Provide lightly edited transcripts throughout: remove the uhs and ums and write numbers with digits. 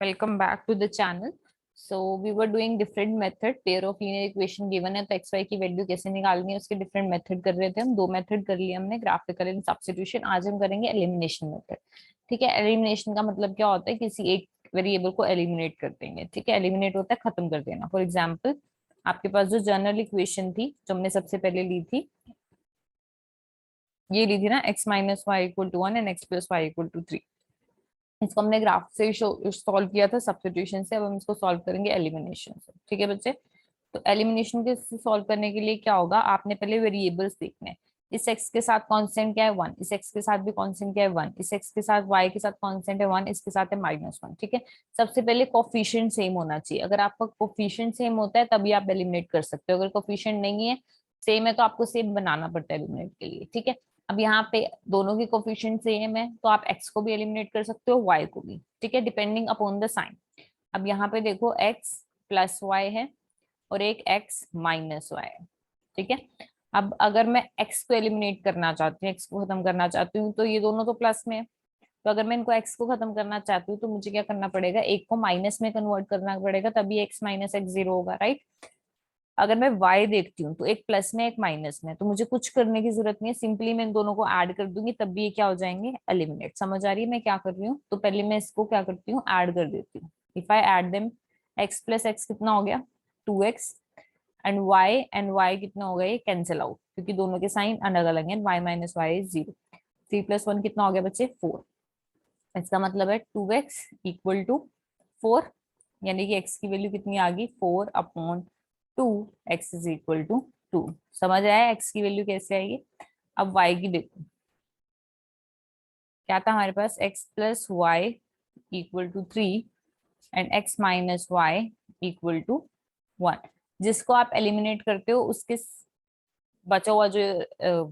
Welcome back to the channel. So we were doing different method, pair of linear equation given है तो x y की value कैसे निकालनी है उसके डिफरेंट मेथड कर रहे थे हम। दो मेथड कर लिए हमने, ग्राफिकल एंड सब्स्टिट्यूशन। आज हम करेंगे एलिमिनेशन मेथड। ठीक है, एलिमिनेशन का मतलब क्या होता है, किसी एक वेरिएबल को एलिमिनेट कर देंगे। ठीक है, एलिमिनेट होता है खत्म कर देना। फॉर एग्जाम्पल आपके पास जो जनरल इक्वेशन थी जो हमने सबसे पहले ली थी, ये ली थी ना, x minus y equal to 1 and x plus y equal to 3। इसको हमने ग्राफ से सॉल्व किया था सब्स्टिट्यूशन से। अब हम इसको सॉल्व करेंगे एलिमिनेशन से। ठीक है बच्चे, तो एलिमिनेशन के सॉल्व करने के लिए क्या होगा, आपने पहले वेरिएबल्स देखने हैं। इस x के साथ कांस्टेंट क्या है 1, इस x के साथ भी कांस्टेंट क्या है 1, इस x के साथ y के साथ कांस्टेंट है 1, इसके साथ है -1। ठीक है, सबसे पहले कोफिशिएंट सेम होना चाहिए। अगर आपका कोफिशिएंट सेम होता है तभी आप एलिमिनेट कर सकते हो। अगर कोफिशिएंट नहीं है, सेम है, तो आपको सेम बनाना पड़ता है एलिमिनेट के लिए। ठीक है, अब यहाँ पे दोनों की कोफिशिएंट सेम है तो आप x को भी एलिमिनेट कर सकते हो, y को भी। ठीक है, डिपेंडिंग अपॉन द साइन। अब यहाँ पे देखो x प्लस वाई है और एक x माइनस वाई है। ठीक है, अब अगर मैं x को एलिमिनेट करना चाहती हूँ, x को खत्म करना चाहती हूँ, तो ये दोनों तो प्लस में है। तो अगर मैं इनको x को खत्म करना चाहती हूँ तो मुझे क्या करना पड़ेगा, एक को माइनस में कन्वर्ट करना पड़ेगा, तभी x माइनस एक्स 0 होगा, राइट। अगर मैं y देखती हूँ तो एक प्लस में एक माइनस में, तो मुझे कुछ करने की जरूरत नहीं है, सिंपली मैं इन दोनों को ऐड कर दूंगी तब भी ये क्या हो जाएंगे, एलिमिनेट। समझ आ रही है मैं क्या कर रही हूँ? तो पहले मैं इसको क्या करती हूँ, ऐड कर देती हूँ। If I add them, x plus x कितना हो गया 2x, एंड y कितना हो गया, ये कैंसिल आउट क्योंकि दोनों के साइन अलग अलग हैं। y minus y is 0। 3 + 1 कितना हो गया बच्चे 4। इसका मतलब है 2x इक्वल टू 4, यानी कि x की वैल्यू कितनी आ गई 4/2, x इज इक्वल टू 2। समझ आया x की वैल्यू कैसे आएगी? अब y की देखो, क्या था हमारे पास, x plus y equal to 3 and x minus y equal to 1। जिसको आप एलिमिनेट करते हो उसके बचा हुआ जो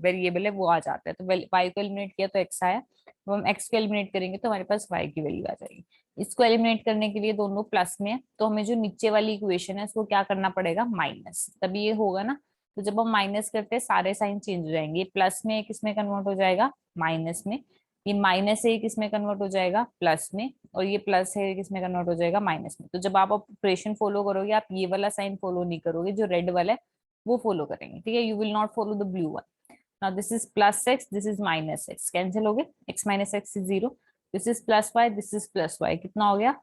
वेरिएबल है वो आ जाता है। तो y को एलिमिनेट किया तो x आया, तो हम x को एलिमिनेट करेंगे तो हमारे पास y की वैल्यू आ जाएगी। इसको एलिमिनेट करने के लिए दोनों प्लस में है, तो हमें जो नीचे वाली इक्वेशन है उसको क्या करना पड़ेगा, माइनस, तभी ये होगा ना। तो जब हम माइनस करते हैं सारे साइन चेंज हो जाएंगे। प्लस में एक इसमें कन्वर्ट हो जाएगा माइनस में, ये माइनस है एक इसमें कन्वर्ट हो जाएगा प्लस में, और ये प्लस है एक इसमें कन्वर्ट हो जाएगा माइनस में। तो जब आप ऑपरेशन फॉलो करोगे, आप ये वाला साइन फॉलो नहीं करोगे, जो रेड वाला है वो फॉलो करेंगे। ठीक है, you will not follow the blue one. Now this is plus x, this is minus x, cancel हो गए, x minus x is 0। This is plus y, this is plus y, कितना हो गया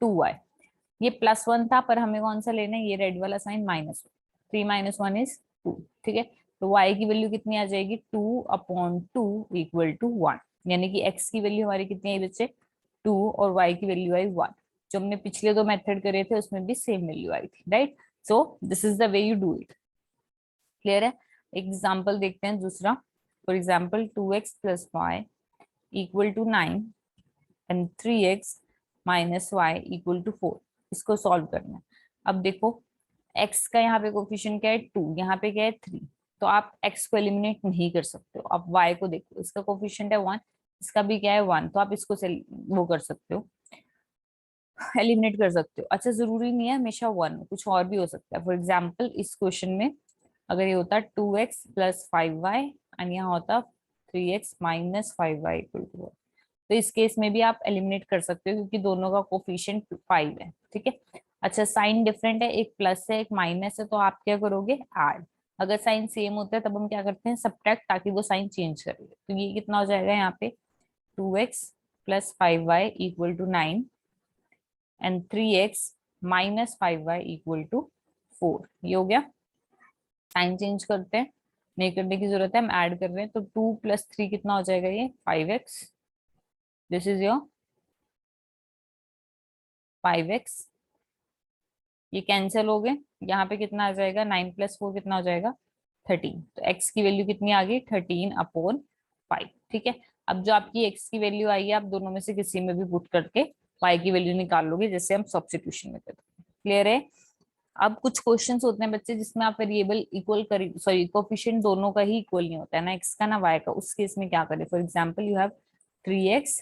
2y। ये +1 था पर हमें कौन सा लेना है, ये रेड वाला साइन -1। 3 - 1 इज 2। ठीक है, तो y की वैल्यू कितनी आ जाएगी, 2/2 इक्वल टू 1। यानी कि x की वैल्यू हमारी कितनी आई बच्चे 2 और y की वैल्यू आई 1। जो हमने पिछले दो मेथड करे थे उसमें भी सेम वैल्यू आई थी, right. So this is the way you do it. Clear है? एग्जाम्पल देखते हैं दूसरा। For example 2x plus y equal to 9 and 3x minus y equal to 4। इसको सॉल्व करना है। अब देखो x का यहाँ पे कोफिशिएंट क्या है 2, यहाँ पे क्या है 3, तो आप x को एलिमिनेट नहीं कर सकते हो। अब y को देखो, इसका कोफिशिएंट है 1, इसका भी क्या है 1, तो आप इसको वो कर सकते हो, एलिमिनेट कर सकते हो। अच्छा, जरूरी नहीं है हमेशा 1, कुछ और भी हो सकता है। फॉर एग्जाम्पल इस क्वेश्चन में अगर ये होता 2x प्लस 5y एंड यहाँ होता 3x minus 5y equal to 1, तो इस केस में भी आप एलिमिनेट कर सकते हो क्योंकि दोनों का कोफिशिएंट 5 है। ठीक है, अच्छा साइन डिफरेंट है, एक प्लस है एक माइनस है, तो आप क्या करोगे, ऐड। अगर साइन सेम होता है तब हम क्या करते हैं, सब्ट्रैक्ट, ताकि वो साइन चेंज करे। तो ये कितना हो जाएगा यहाँ पे 2x plus 5y equal to 9 and 3x minus 5y equal to 4। ये हो गया। साइन चेंज करते हैं, नहीं करने की जरूरत है, हम ऐड कर रहे हैं। तो 2 + 3 कितना हो जाएगा, ये 5x, this is your 5x। ये कैंसिल हो गए, यहाँ पे कितना आ जाएगा 9 + 4 कितना हो जाएगा 13। तो x की वैल्यू कितनी आ गई 13/5। ठीक है, अब जो आपकी x की वैल्यू आई है आप दोनों में से किसी में भी पुट करके y की वैल्यू निकाल लोगे, जैसे हम सब्स्टिट्यूशन में करते हैं। क्लियर है? अब कुछ क्वेश्चंस होते हैं बच्चे जिसमें आप वेरिएबल इक्वल कर, सॉरी कोफिशिएंट दोनों का ही इक्वल नहीं होता है, ना x का ना y का। उस केस में क्या करें, for example you have 3x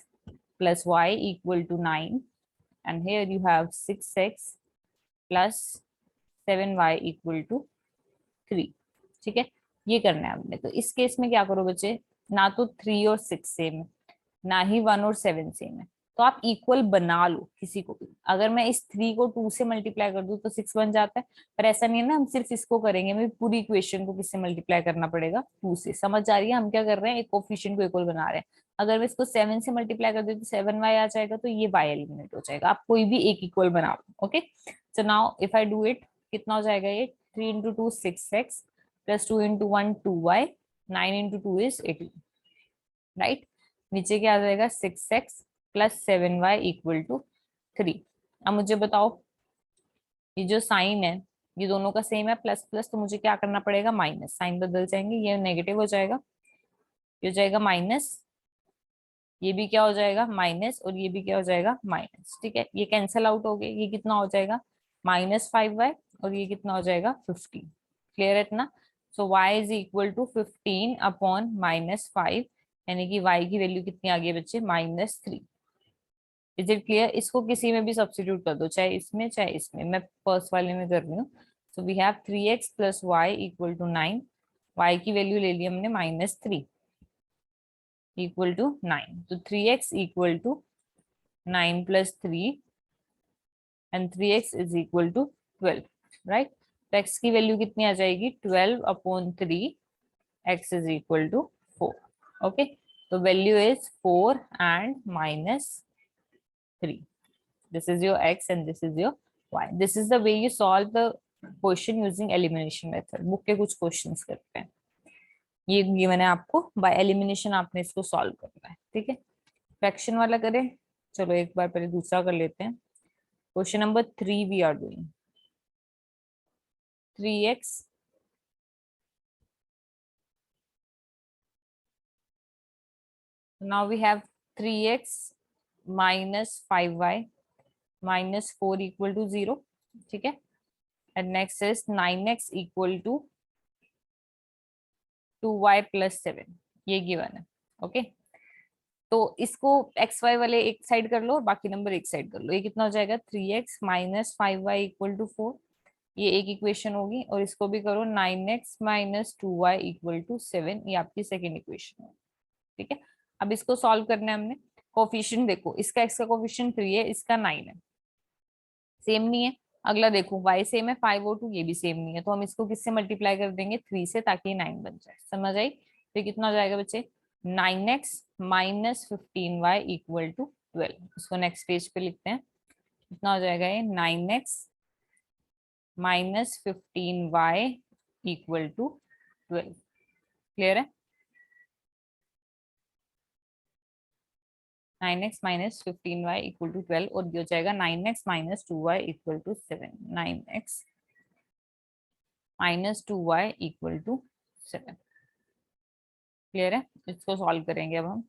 plus y equal to 9 and here you have 6x plus 7y equal to 3। ठीक है, ये करना है आपने। तो इस केस में क्या करो बच्चे, ना तो 3 और 6 सेम है, ना ही 1 और 7 सेम है, तो आप इक्वल बना लो किसी को भी। अगर मैं इस 3 को 2 से मल्टीप्लाई कर दूं तो 6 बन जाता है, पर ऐसा नहीं है ना हम सिर्फ इसको करेंगे, हमें पूरी इक्वेशन को किससे मल्टीप्लाई करना पड़ेगा, 2 से। समझ आ रही है हम क्या कर रहे हैं, एक कोफिशिएंट को इक्वल बना रहे हैं। अगर मैं इसको 7 से मल्टीप्लाई कर दूं तो 7y आ जाएगा, तो ये y एलिमिनेट हो जाएगा। आप कोई भी एक इक्वल बना लो। Okay, so now if I do it, कितना हो जाएगा ये, 3 into 2 6x plus 2 into 1 2y, 9 into 2 is 18, right. नीचे क्या आ जाएगा, 6x plus 7y equal to 3। अब मुझे बताओ, ये जो साइन है ये दोनों का सेम है, प्लस प्लस, तो मुझे क्या करना पड़ेगा, माइनस, साइन बदल जाएंगे, ये नेगेटिव हो जाएगा, ये हो जाएगा माइनस, ये भी क्या हो जाएगा माइनस, और ये भी क्या हो जाएगा माइनस। ठीक है, ये कैंसिल आउट हो गए, ये कितना हो जाएगा -5y, और ये कितना हो जाएगा 15। क्लियर है इतना। So y is equal to 15 upon -5, यानी कि y की वैल्यू कितनी आ गई बच्चे, -3। Is it clear. इसको किसी में भी सब्स्टिट्यूट कर दो, चाहे इसमें चाहे इसमें, मैं फर्स्ट वाले में कर रही हूँ। So we have 3x plus y equal to 9, y की वैल्यू ले ली हमने -3 इक्वल टू 9, तो 3x equal to 9 plus 3 and 3x is equal to 12, right. तो x की वैल्यू कितनी आ जाएगी, 12 upon 3, x is equal to 4। Okay, तो value is 4 and -3। This is your x and this is your y. This is the way you solve the question using elimination method. Book के कुछ questions करते हैं, ये मैंने आपको by elimination आपने इसको सॉल्व करना है। ठीक है, फ्रैक्शन वाला करें, चलो एक बार पहले दूसरा कर लेते हैं। Question number 3 we are doing 3x now we have 3x minus 5y minus 4 equal to 0। ठीक है, and next is 9x equal to 2y plus 7, ये गिवन है। ओके, तो इसको एक्स वाई वाले एक साइड कर लो और बाकी नंबर एक साइड कर लो। ये कितना हो जाएगा, 3x minus 5y equal to 4, ये एक इक्वेशन होगी। और इसको भी करो 9x minus 2y equal to 7, ये आपकी सेकेंड इक्वेशन है। ठीक है, अब इसको सॉल्व करना है हमने। कोफिशिएंट देखो, इसका x का कोफिशिएंट 3 है, इसका 9 है, सेम नहीं है। अगला देखो y सेम है 5 और 2, ये भी सेम नहीं है, तो हम इसको किससे मल्टीप्लाई कर देंगे, 3 से, ताकि 9 बन जाए। समझ आई। तो कितना हो जाएगा बच्चे, 9x minus 15y equal to 12। इसको नेक्स्ट पेज पे लिखते हैं, कितना हो जाएगा ये, 9x minus 15y equal to 12। Clear है, 9x minus 15y equal to 12, और ये हो जाएगा 9x minus 2y equal to 7। 9x minus 2y equal to 7। Clear है, इसको सॉल्व करेंगे अब हम।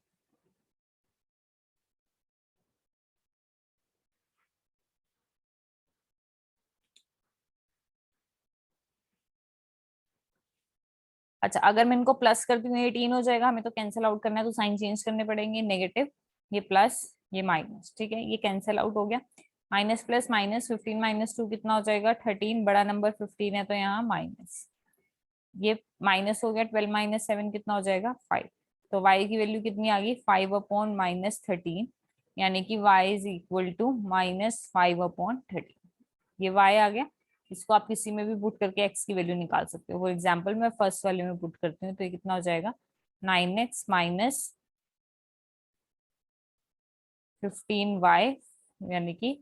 अच्छा, अगर मैं इनको प्लस करती हूँ 18 हो जाएगा, हमें तो कैंसिल आउट करना है, तो साइन चेंज करने पड़ेंगे। नेगेटिव, ये प्लस, ये माइनस। ठीक है, ये कैंसिल आउट हो गया। माइनस प्लस माइनस, 15 माइनस 2 कितना हो जाएगा, 13। बड़ा नंबर 15 है तो यहाँ माइनस, ये माइनस हो गया। 12 माइनस 7 कितना हो जाएगा, 5। तो y की वैल्यू कितनी आ गई, 5 अपॉन -13, यानी कि y इज इक्वल टू -5/13। ये y आ गया। इसको आप किसी में भी पुट करके x की वैल्यू निकाल सकते हो। फॉर एग्जाम्पल मैं फर्स्ट वाले में पुट करती हूँ, तो ये कितना हो जाएगा, 9x माइनस 15y, यानी कि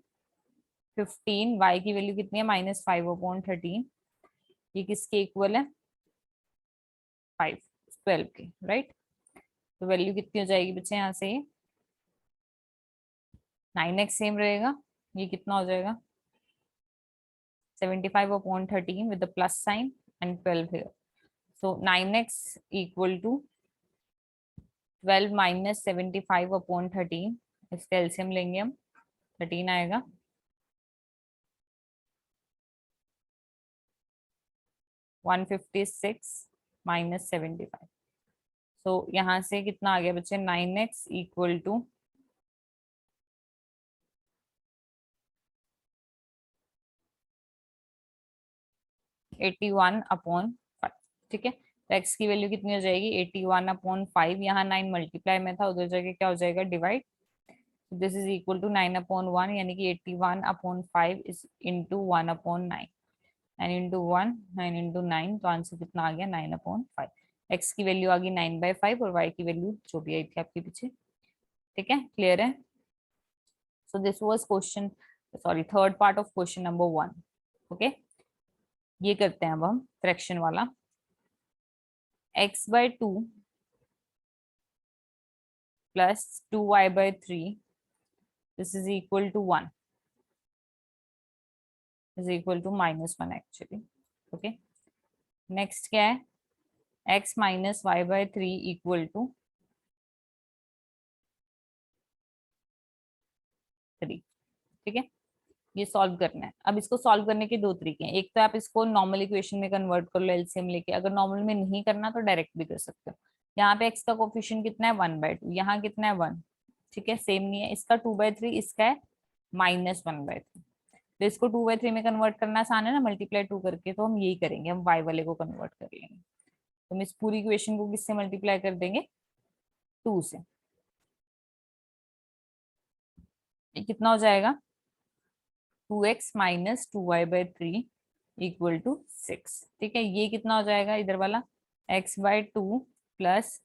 15, y की वैल्यू कितनी है, -5/13। ये किसके इक्वल है, 5, 12 के, राइट। तो वैल्यू कितनी हो जाएगी बच्चे यहाँ से, 9x सेम रहेगा, ये कितना हो जाएगा, 75/13 with the plus sign and 12 here. So 9x equal to 12 minus 75/13, इसका एलसीएम लेंगे हम, 13 आएगा। -156 माइनस 75। सो यहाँ से कितना आ गया बच्चे, 9x इक्वल टू 81/5। ठीक है, तो x की वैल्यू कितनी हो जाएगी, 81/5। यहाँ 9 मल्टीप्लाई में था, उधर जगह क्या हो जाएगा, divide. This is equal to 9/1 यानी कि 81/5 इज इंटू 1/9। 9 तो आंसर कितना आ गया 9/5। एक्स की वैल्यू आ गई 9/5 और वाई की वैल्यू जो भी आई थी आपके पीछे। ठीक है, क्लियर है। So this was question, sorry, third part of question number 1। Okay, ये करते हैं अब हम फ्रैक्शन वाला। x/2 plus 2y/3 this is equal to 1 is equal to -1 actually. Okay, next क्या है, x minus y/3 equal to 3। ठीक है, ये सॉल्व करना है। अब इसको सॉल्व करने के दो तरीके हैं। एक तो आप इसको नॉर्मल इक्वेशन में कन्वर्ट कर लो एलसीएम लेके, अगर नॉर्मल में नहीं करना तो डायरेक्ट भी कर सकते हो। यहाँ पे x का कोफिशिएंट कितना है 1/2, यहाँ कितना है 1। ठीक है, सेम नहीं है, इसका 2/3, इसका है -1/3। तो इसको 2/3 में कन्वर्ट करना आसान है ना, मल्टीप्लाई 2 करके, तो हम यही करेंगे, हम y वाले को कन्वर्ट कर लेंगे। तो हम इस पूरी इक्वेशन को किससे मल्टीप्लाई कर देंगे, 2 से। ये कितना हो जाएगा, 2x minus 2y/3 equal to 6। ठीक है, ये कितना हो जाएगा इधर वाला, x/2 plus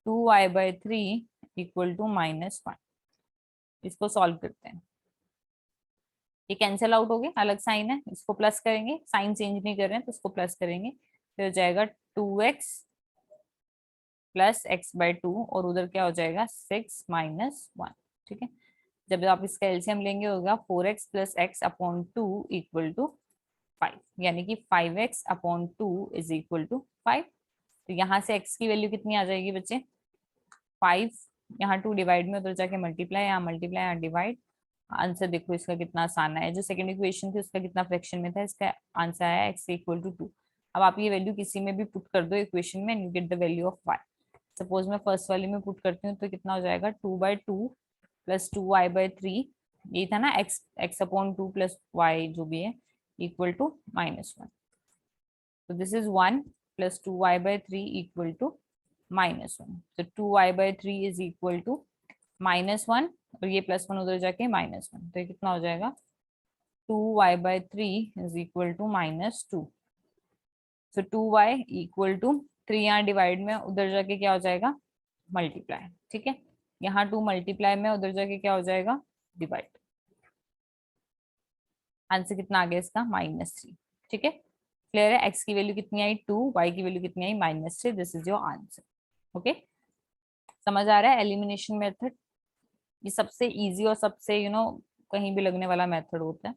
2y/3 equal to -1। इसको सॉल्व करते हैं, ये कैंसिल आउट हो गया, अलग साइन है, इसको प्लस करेंगे, साइन चेंज नहीं कर रहे हैं तो इसको प्लस करेंगे, तो हो जाएगा 2x प्लस x/2 और उधर क्या हो जाएगा 6 -1। ठीक है, जब आप इसका एलसीएम लेंगे होगा 4x plus x/2 equal to 5, यानी कि 5x/2 इज इक्वल टू 5। तो यहाँ से x की वैल्यू कितनी आ जाएगी बच्चे, 5। यहाँ 2 डिवाइड में, उधर जाके मल्टीप्लाई, यहाँ मल्टीप्लाई, यहाँ डिवाइड। आंसर देखो इसका कितना आसान है, जो सेकंड इक्वेशन थी उसका कितना फ्रैक्शन में था, इसका आंसर आया x इक्वल टू 2। अब आप ये वैल्यू किसी में भी पुट कर दो इक्वेशन में, you get the value of y। Suppose मैं फर्स्ट वाली में पुट करती हूँ तो कितना हो जाएगा, 2/2 प्लस 2y/3, ये था ना x/2 प्लस y जो भी है इक्वल टू -1। तो this is 1 plus 2y/3 equal to -1। तो 2y/3 इज इक्वल टू -1 और ये +1 उधर जाके -1, तो ये कितना हो जाएगा, 2y/3 इज इक्वल टू -2। तो 2y इक्वल टू 3, यहाँ डिवाइड में, उधर जाके क्या हो जाएगा मल्टीप्लाई। ठीक है, यहाँ 2 मल्टीप्लाई में, उधर जाके क्या हो जाएगा डिवाइड। आंसर कितना आ गया इसका -3। ठीक है, क्लियर है। x की वैल्यू कितनी आई 2, y की वैल्यू कितनी आई -3। This is your answer. Okay, समझ आ रहा है एलिमिनेशन मेथड, ये सबसे इजी और सबसे कहीं भी लगने वाला मेथड होता है।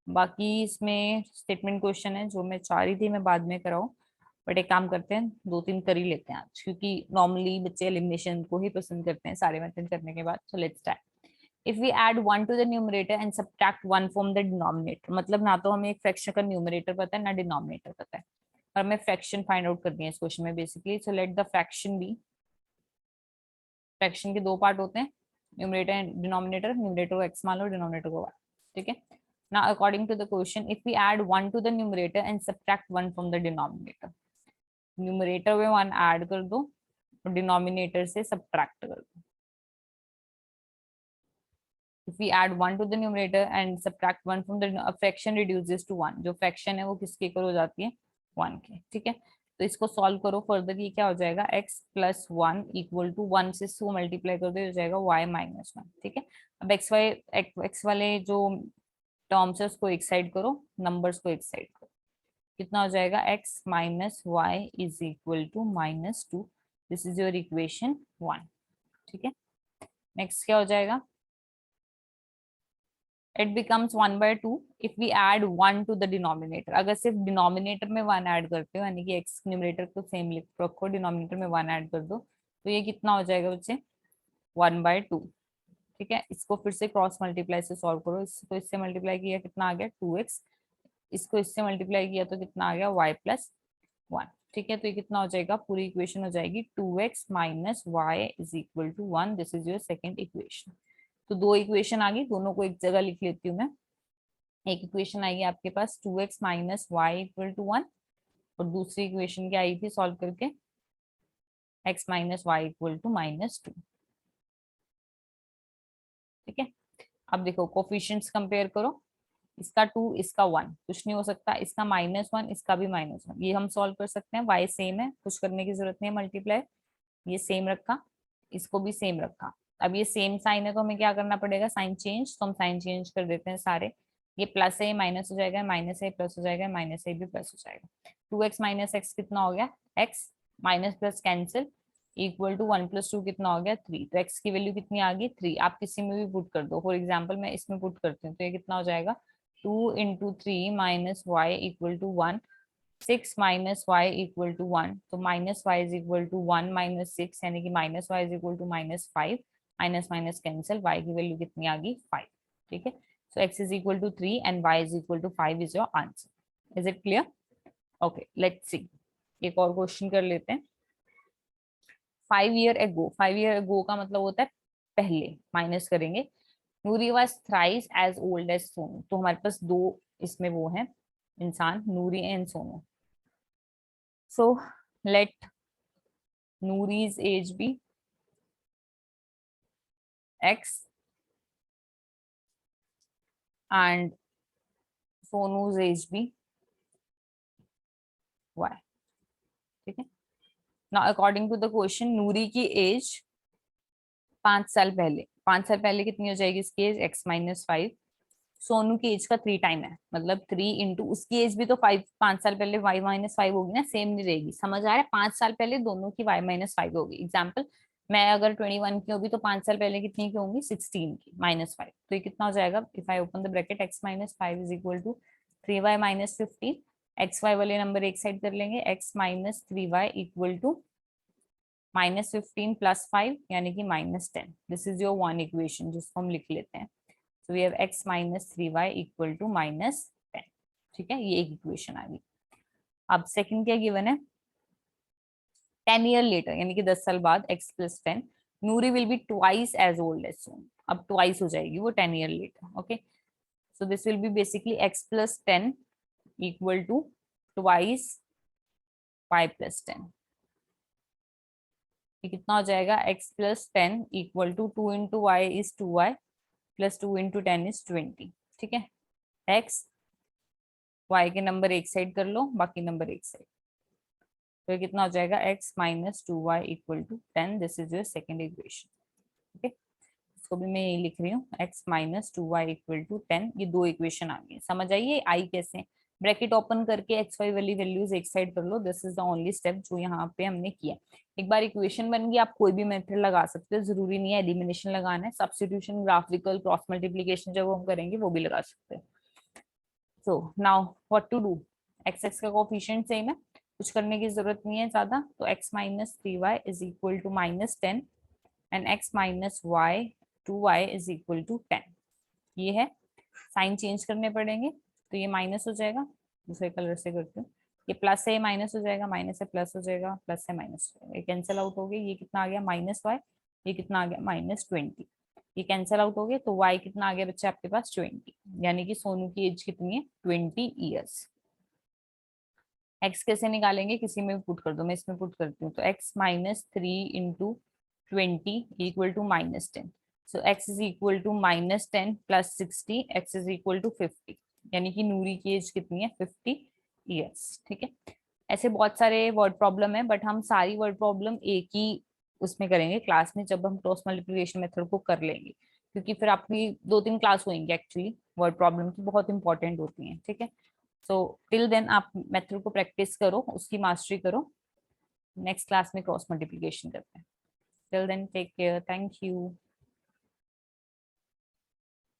बाकी इसमें स्टेटमेंट क्वेश्चन है जो मैं चाह रही थी मैं बाद में कराऊं, बट एक काम करते हैं 2-3 कर ही लेते हैं आज, क्योंकि नॉर्मली बच्चे एलिमिनेशन को ही पसंद करते हैं सारे मेथड करने के बाद। So let's start. If we add 1 to the numerator and subtract 1 from the denominator, मतलब ना तो हमें एक फ्रैक्शन का न्यूमरेटर पता है ना डिनोमिनेटर पता है, और हमें फ्रैक्शन फाइंड आउट करनी है इस क्वेश्चन में basically. So let the fraction be, fraction के दो पार्ट होते हैं, न्यूमरेटर एंड डिनोमिनेटर। न्यूमरेटर को x मान लो, डिनोमिनेटर को y। ठीक है, now according to the question, if we add 1 to the numerator and subtract 1 from the denominator, numerator में 1 ऐड कर दो और डिनोमिनेटर से सब्ट्रैक्ट कर दो। if we add 1 to the numerator and subtract 1 from the fraction reduces to 1, जो fraction है वो किसके इक्वल हो जाती है 1 के। ठीक है, तो इसको सॉल्व करो फर्दर, ये क्या हो जाएगा x प्लस 1 इक्वल टू 1 से 2 मल्टीप्लाई कर दो, हो जाएगा y माइनस 1। ठीक है, अब x वाले जो टर्म्स है उसको एक साइड करो, नंबर्स को एक साइड करो, कितना हो जाएगा x minus y is equal to -2। This is your equation 1। ठीक है, नेक्स्ट क्या हो जाएगा, it becomes 1/2 if we add 1 to the denominator। अगर सिर्फ डिनोमिनेटर में 1 ऐड करते हो, यानी कि x न्यूमरेटर को सेम लिख रखो, डिनोमिनेटर में 1 ऐड कर दो, तो ये कितना हो जाएगा बच्चे 1/2। ठीक है, इसको फिर से क्रॉस मल्टीप्लाई से सॉल्व करो, इसको इससे मल्टीप्लाई किया कितना आ गया 2x, इसको इससे मल्टीप्लाई किया तो कितना आ गया y प्लस 1। ठीक है, तो ये कितना हो जाएगा, पूरी इक्वेशन हो जाएगी 2x minus y is equal to 1। This is your second equation. तो दो इक्वेशन आ गई, दोनों को एक जगह लिख लेती हूँ मैं। एक इक्वेशन आएगी आपके पास 2x minus y equal to 1, और दूसरी इक्वेशन क्या आई थी सॉल्व करके, x minus y equal to -2। ठीक है, अब देखो कोफिशिएंट्स कंपेयर करो, इसका 2 इसका 1, कुछ नहीं हो सकता, इसका -1 इसका भी -1, ये हम सॉल्व कर सकते हैं। y सेम है, कुछ करने की जरूरत नहीं है, मल्टीप्लाई ये सेम रखा, इसको भी सेम रखा। अब ये सेम साइन है तो हमें क्या करना पड़ेगा, साइन चेंज, तो हम साइन चेंज कर देते हैं सारे। ये प्लस है, माइनस हो जाएगा, माइनस है प्लस हो जाएगा, माइनस है भी प्लस हो जाएगा। 2x माइनस एक्स कितना हो गया, x minus plus cancel equal to 1 + 2 कितना हो गया 3। तो x की वैल्यू कितनी आ गई 3। आप किसी में भी पुट कर दो, फॉर एग्जाम्पल मैं इसमें पुट करती हूँ तो ये कितना हो जाएगा 2 × 3 minus y equal to 1, 6 minus y equal to 1, तो minus y is equal to 1 minus 6, यानी कि minus y is equal to -5, minus minus cancel, y की वैल्यू कितनी आ गई 5। ठीक है, so x is equal to 3 and y is equal to 5 is your answer. Is it clear? Okay, let's see, एक और क्वेश्चन कर लेते हैं। 5 ईयर एगो, 5 ईयर एगो का मतलब होता है पहले, माइनस करेंगे। Noori was thrice as old as Sonu, तो हमारे पास दो इसमें वो है इंसान, Noori and Sonu. So let Noori's age be x and Sonu's age be y। ठीक है, now according to the question Noori की एज 5 साल पहले, 5 साल पहले कितनी हो जाएगी इसकी एज, x-5। सोनू की एज का 3 टाइम है, मतलब 3 इंटू उसकी एज भी तो 5, 5 साल पहले y-5 होगी ना, सेम नहीं रहेगी। समझ आ रहा है, 5 साल पहले दोनों की y-5 होगी। एग्जाम्पल, मैं अगर 21 की होगी तो 5 साल पहले कितनी की होंगी 16 की -5। तो ये कितना हो जाएगा, if I open the bracket x-5 is equal to 3y-15। X y वाले नंबर एक साइड कर लेंगे, x-3y इक्वल टू -15 + 5 यानी कि -10। This is your one equation जिसको हम लिख लेते हैं। So we have x-3y equal to -10। ठीक है, ये एक इक्वेशन आ गई। अब सेकंड क्या गिवन है, 10 ईयर लेटर यानी कि 10 साल बाद x + 10 Noori will be twice as old as Sonu. अब ट्वाइस हो जाएगी वो 10 year later. Okay, so this will be basically x + 10 equal to twice y + 10। ये कितना हो जाएगा, x + 10 equal to 2 × y is 2y + 2 × 10 is 20। ठीक है, x y के नंबर एक साइड कर लो, बाकी नंबर एक साइड, तो ये कितना हो जाएगा, x-2y equal to 10। This is your second equation. Okay, इसको भी मैं यही लिख रही हूँ, x-2y इक्वल टू 10। ये दो इक्वेशन आ गई, समझ आइए आई कैसे। ब्रैकेट ओपन करके एक्स वाई वाली वैल्यूज एक साइड कर लो, this is the only step जो यहाँ पे हमने किया। एक बार इक्वेशन बन गई, आप कोई भी मेथड लगा सकते हो, जरूरी नहीं है एलिमिनेशन लगाना है, सब्स्टिट्यूशन, ग्राफिकल, क्रॉस मल्टीप्लीकेशन जब हम करेंगे वो भी लगा सकते हैं। So now what to do, x x का कोफिशिएंट सेम है, कुछ करने की जरूरत नहीं है ज्यादा, तो x-3y is equal to -10 and x-y is equal to 10। ये है, साइन चेंज करने पड़ेंगे, तो ये माइनस हो जाएगा, दूसरे कलर से करती हूँ, ये प्लस है माइनस हो जाएगा, माइनस है प्लस हो जाएगा, प्लस है माइनस हो जाएगा, ये कैंसिल आउट हो गई, ये कितना आ गया -y, ये कितना आ गया -20, ये कैंसिल आउट हो गए, तो y कितना आ गया बच्चे आपके पास 20, यानी कि सोनू की एज कितनी है 20 ईयर्स। x कैसे निकालेंगे, किसी में भी पुट कर दो, मैं इसमें पुट करती हूँ, तो x-3 × 20 equal to -10, so x is equal to -10 + 60, x is equal to 50, यानी कि नूरी की एज कितनी है 50 ईयर्स। ठीक है, ऐसे बहुत सारे वर्ड प्रॉब्लम है, बट हम सारी वर्ड प्रॉब्लम एक ही उसमें करेंगे क्लास में, जब हम क्रॉस मल्टीप्लिकेशन मेथड को कर लेंगे, क्योंकि फिर आपकी 2-3 क्लास होंगी एक्चुअली वर्ड प्रॉब्लम की, बहुत इंपॉर्टेंट होती है। ठीक है, सो टिल देन आप मेथड को प्रैक्टिस करो, उसकी मास्टरी करो, नेक्स्ट क्लास में क्रॉस मल्टीप्लिकेशन करते हैं। Till then take care, thank you.